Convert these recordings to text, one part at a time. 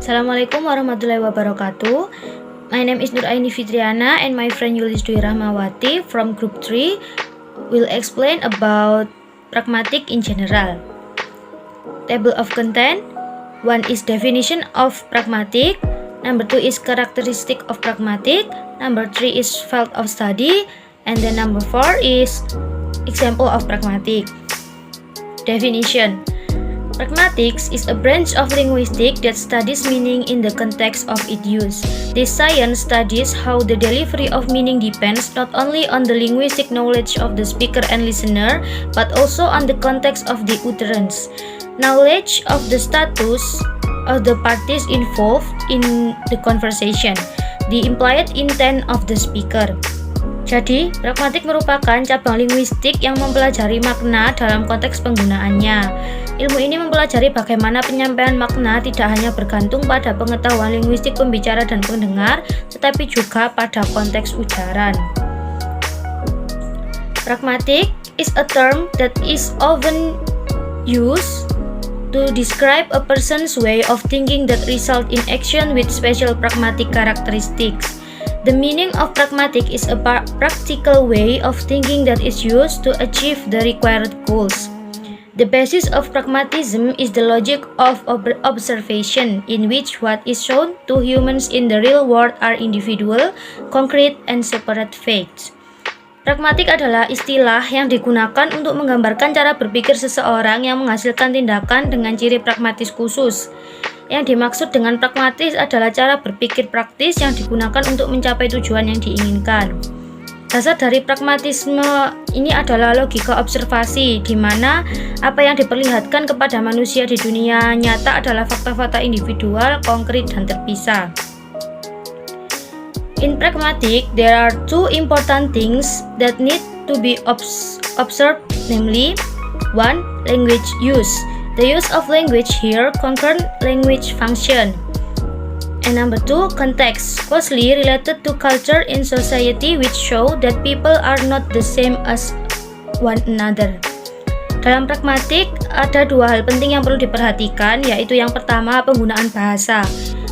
Assalamualaikum warahmatullahi wabarakatuh. My name is Nuraini Fitriana and my friend Yulis Dwi Rahmawati from Group 3 will explain about pragmatic in general. Table of content. 1 is definition of pragmatic. Number 2 is characteristic of pragmatic. Number 3 is field of study. And then number 4 is example of pragmatic. Definition. Pragmatics is a branch of linguistics that studies meaning in the context of its use. This science studies how the delivery of meaning depends not only on the linguistic knowledge of the speaker and listener, but also on the context of the utterance. Knowledge of the status of the parties involved in the conversation, the implied intent of the speaker. Jadi, pragmatik merupakan cabang linguistik yang mempelajari makna dalam konteks penggunaannya. Ilmu ini mempelajari bagaimana penyampaian makna tidak hanya bergantung pada pengetahuan linguistik pembicara dan pendengar, tetapi juga pada konteks ujaran. Pragmatic is a term that is often used to describe a person's way of thinking that result in action with special pragmatic characteristics. The meaning of pragmatic is a practical way of thinking that is used to achieve the required goals. The basis of pragmatism is the logic of observation, in which what is shown to humans in the real world are individual, concrete, and separate facts. Pragmatik adalah istilah yang digunakan untuk menggambarkan cara berpikir seseorang yang menghasilkan tindakan dengan ciri pragmatis khusus. Yang dimaksud dengan pragmatis adalah cara berpikir praktis yang digunakan untuk mencapai tujuan yang diinginkan. Dasar dari pragmatisme ini adalah logika observasi, di mana apa yang diperlihatkan kepada manusia di dunia nyata adalah fakta-fakta individual, konkret, dan terpisah. In pragmatic, there are two important things that need to be observed, namely 1. Language use. The use of language here concerns language function. And number 2, context, closely related to culture in society which show that people are not the same as one another. Dalam pragmatik, ada dua hal penting yang perlu diperhatikan, yaitu yang pertama, penggunaan bahasa.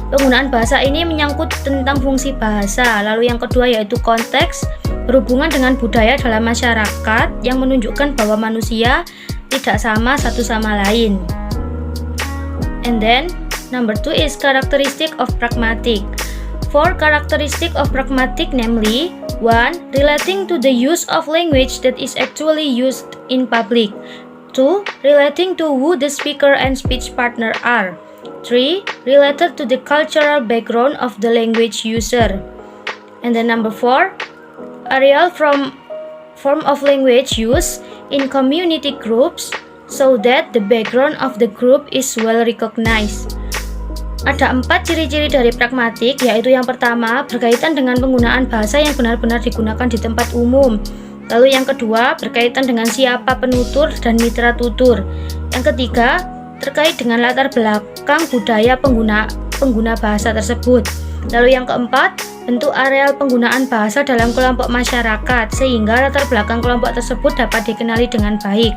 Penggunaan bahasa ini menyangkut tentang fungsi bahasa, lalu yang kedua yaitu konteks, berhubungan dengan budaya dalam masyarakat yang menunjukkan bahwa manusia tidak sama satu sama lain. And then number 2 is characteristic of pragmatic. 4 characteristic of pragmatic, namely 1. Relating to the use of language that is actually used in public. 2. Relating to who the speaker and speech partner are. 3. Related to the cultural background of the language user. And then number 4. Areal from form of language use in community groups so that the background of the group is well recognized. Ada 4 ciri-ciri dari pragmatik, yaitu yang pertama, berkaitan dengan penggunaan bahasa yang benar-benar digunakan di tempat umum. Lalu yang kedua, berkaitan dengan siapa penutur dan mitra tutur. Yang ketiga, terkait dengan latar belakang budaya pengguna bahasa tersebut. Lalu yang keempat, bentuk areal penggunaan bahasa dalam kelompok masyarakat, sehingga latar belakang kelompok tersebut dapat dikenali dengan baik.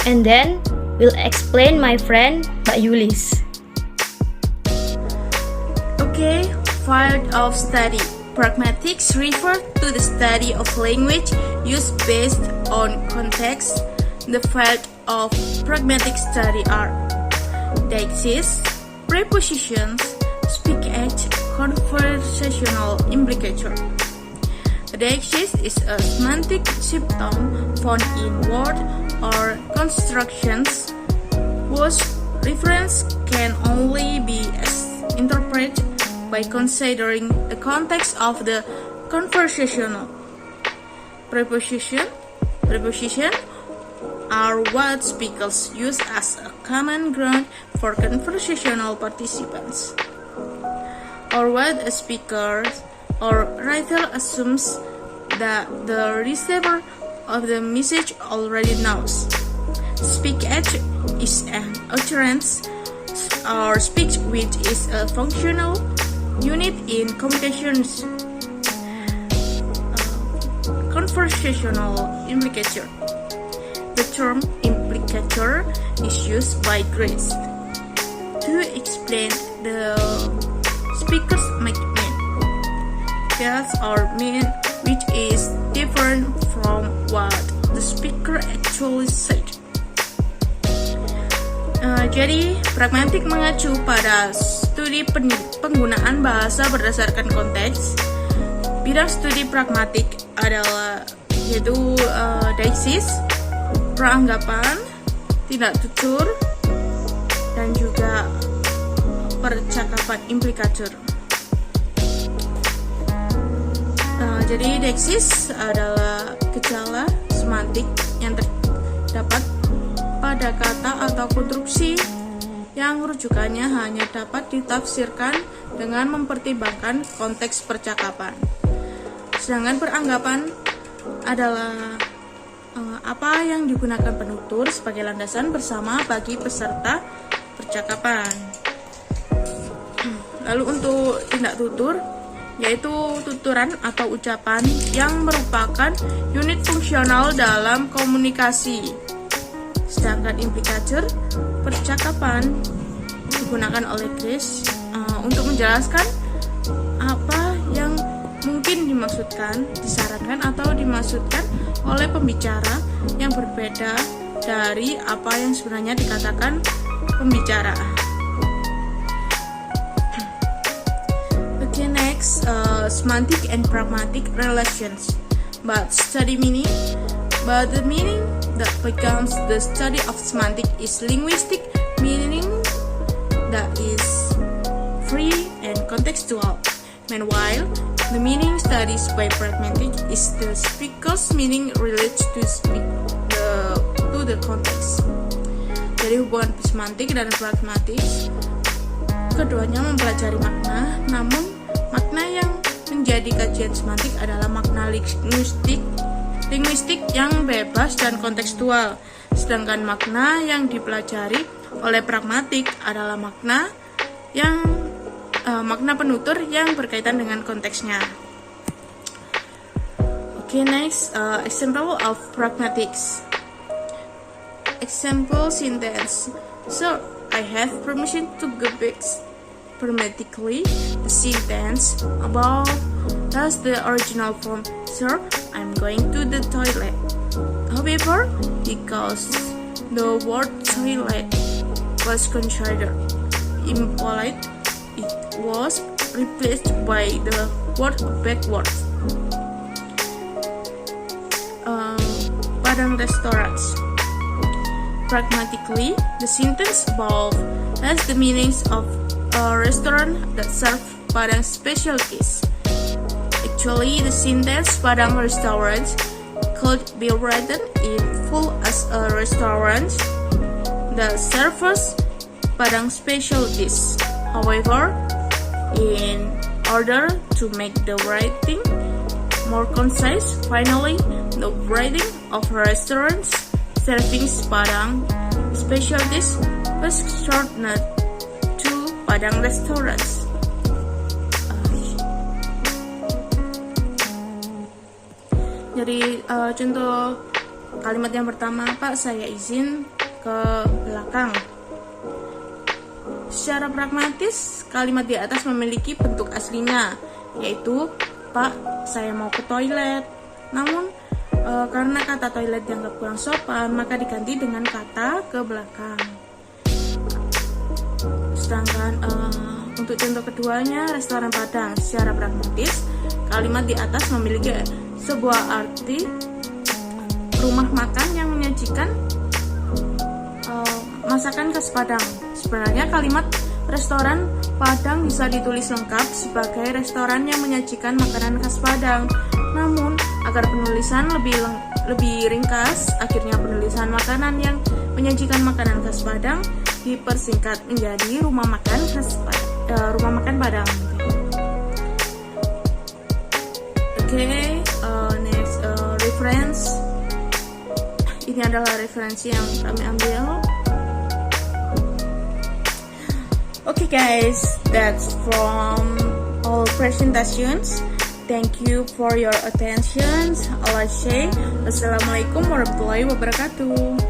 And then, we'll explain my friend Mbak Yulis. Okay, field of study. Pragmatics refer to the study of language used based on context. The field of pragmatic study are deixis, prepositions, speech, conversational implicature. Deixis is a semantic symptom found in word or constructions whose reference can only be interpreted by considering the context of the conversational. Preposition are what speakers use as a common ground for conversational participants, or what a speaker or writer assumes that the receiver of the message already knows. Speech is an utterance or speech which is a functional unit in communications. Conversational implicature. The term implicature is used by Grace. to explain the speaker's meaning. Yes, or mean, which is different from what the speaker actually said. Jadi, pragmatik mengacu pada studi penggunaan bahasa berdasarkan konteks. Bidang studi pragmatik adalah yaitu deiksis, peranggapan, tindak tutur, dan juga percakapan implikatur. Jadi deiksis adalah gejala semantik yang terdapat pada kata atau konstruksi yang rujukannya hanya dapat ditafsirkan dengan mempertimbangkan konteks percakapan. Sedangkan peranggapan adalah apa yang digunakan penutur sebagai landasan bersama bagi peserta percakapan. Lalu untuk tindak tutur, yaitu tuturan atau ucapan yang merupakan unit fungsional dalam komunikasi. Sedangkan implikatur, percakapan digunakan oleh Chris untuk menjelaskan apa yang mungkin dimaksudkan, disarankan atau dimaksudkan oleh pembicara yang berbeda dari apa yang sebenarnya dikatakan pembicara. Okay, next, semantic and pragmatic relations. But the meaning that becomes the study of semantic is linguistic meaning that is free and contextual. Meanwhile, the meaning studied by pragmatic is the speaker's meaning related to the context. Jadi hubungan semantik dan pragmatik, keduanya mempelajari makna, namun makna yang menjadi kajian semantik adalah makna linguistik yang bebas dan kontekstual, sedangkan makna yang dipelajari oleh pragmatik adalah makna penutur yang berkaitan dengan konteksnya. Okay, next, example of pragmatics. Example sentence. So, I have permission to go back. Pragmatically, the sentence above has the original form, "Sir, I'm going to the toilet." However, because the word toilet was considered impolite, it was replaced by the word backwards. Padang restaurants. Pragmatically, the sentence above has the meanings of a restaurant that serve Padang specialties. Actually, the sentence Padang restaurant could be written in full as a restaurant that serves Padang specialties. However, in order to make the writing more concise, finally, the writing of restaurants serving Padang specialties was shortened to Padang restaurants. Jadi contoh kalimat yang pertama, Pak, saya izin ke belakang. Secara pragmatis, kalimat di atas memiliki bentuk aslinya, yaitu Pak, saya mau ke toilet. Namun karena kata toilet dianggap kurang sopan, maka diganti dengan kata ke belakang. Sedangkan untuk contoh keduanya, restoran Padang. Secara pragmatis, kalimat di atas memiliki sebuah arti rumah makan yang menyajikan masakan khas Padang. Sebenarnya kalimat restoran Padang bisa ditulis lengkap sebagai restoran yang menyajikan makanan khas Padang. Namun, agar penulisan lebih ringkas, akhirnya penulisan makanan yang menyajikan makanan khas Padang dipersingkat menjadi rumah makan Padang. Okay, next reference. Ini adalah referensi yang kami ambil. Okay guys, that's from all presentations. Thank you for your attention. Assalamualaikum warahmatullahi wabarakatuh.